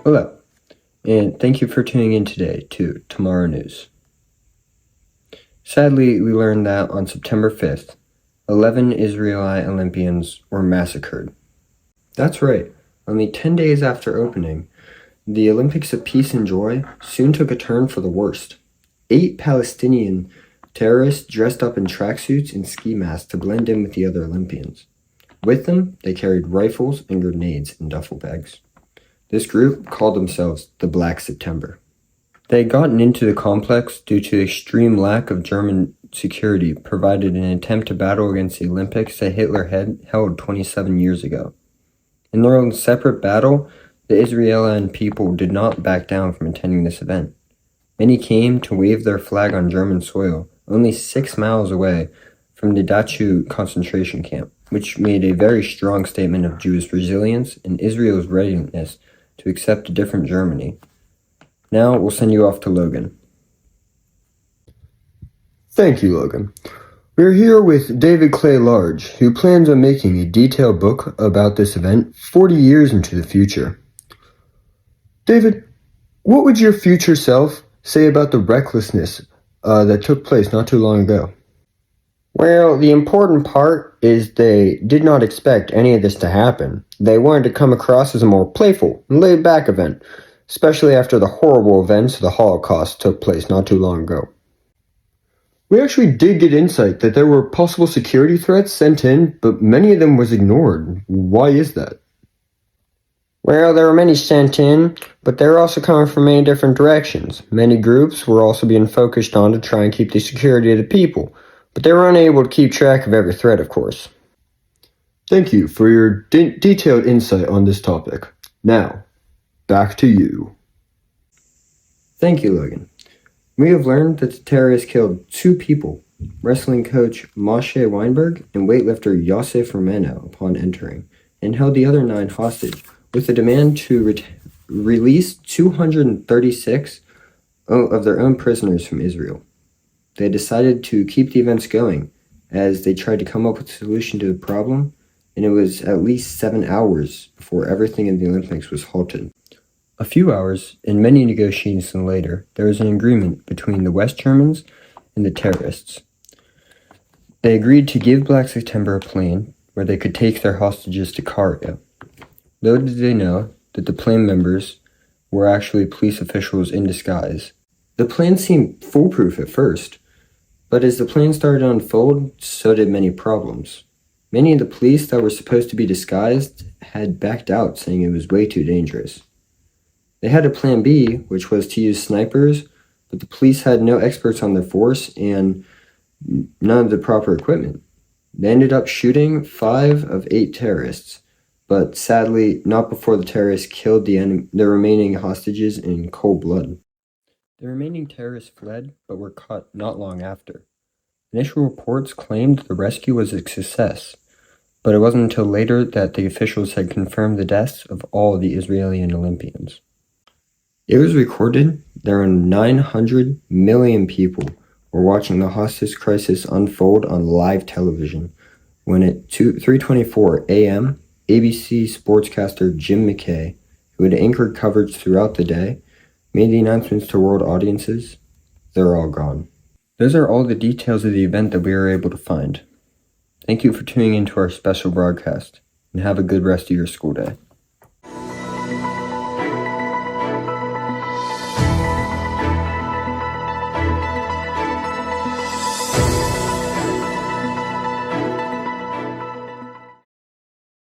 Hello, and thank you for tuning in today to Tomorrow News. Sadly, we learned that on September 5th, 11 Israeli Olympians were massacred. That's right, only 10 days after opening, the Olympics of Peace and Joy soon took a turn for the worst. 8 Palestinian terrorists dressed up in tracksuits and ski masks to blend in with the other Olympians. With them, they carried rifles and grenades in duffel bags. This group called themselves the Black September. They had gotten into the complex due to the extreme lack of German security provided in an attempt to battle against the Olympics that Hitler had held 27 years ago. In their own separate battle, the Israeli people did not back down from attending this event. Many came to wave their flag on German soil, only 6 miles away from the Dachau concentration camp, which made a very strong statement of Jewish resilience and Israel's readiness to accept a different Germany. Now we'll send you off to Logan. Thank you, Logan. We're here with David Clay Large, who plans on making a detailed book about this event 40 years into the future. David, what would your future self say about the recklessness that took place not too long ago? Well, the important part is they did not expect any of this to happen. They wanted to come across as a more playful and laid-back event, especially after the horrible events of the Holocaust took place not too long ago. We actually did get insight that there were possible security threats sent in, but many of them was ignored. Why is that? Well, there were many sent in, but they were also coming from many different directions. Many groups were also being focused on to try and keep the security of the people, but they were unable to keep track of every threat, of course. Thank you for your detailed insight on this topic. Now, back to you. Thank you, Logan. We have learned that the terrorists killed 2 people, wrestling coach Moshe Weinberg and weightlifter Yosef Romano upon entering, and held the other 9 hostage, with a demand to release 236 of their own prisoners from Israel. They decided to keep the events going as they tried to come up with a solution to the problem, and it was at least 7 hours before everything in the Olympics was halted. A few hours, and many negotiations later, there was an agreement between the West Germans and the terrorists. They agreed to give Black September a plane where they could take their hostages to Cairo. Little did they know that the plane members were actually police officials in disguise. The plan seemed foolproof at first, but as the plan started to unfold, so did many problems. Many of the police that were supposed to be disguised had backed out, saying it was way too dangerous. They had a plan B, which was to use snipers, but the police had no experts on their force and none of the proper equipment. They ended up shooting 5 of 8 terrorists, but sadly not before the terrorists killed the remaining hostages in cold blood. The remaining terrorists fled, but were caught not long after. Initial reports claimed the rescue was a success, but it wasn't until later that the officials had confirmed the deaths of all the Israeli Olympians. It was recorded that around 900 million people were watching the hostage crisis unfold on live television when at 3:24 a.m., ABC sportscaster Jim McKay, who had anchored coverage throughout the day, made the announcements to world audiences. They're all gone. Those are all the details of the event that we were able to find. Thank you for tuning into our special broadcast, and have a good rest of your school day.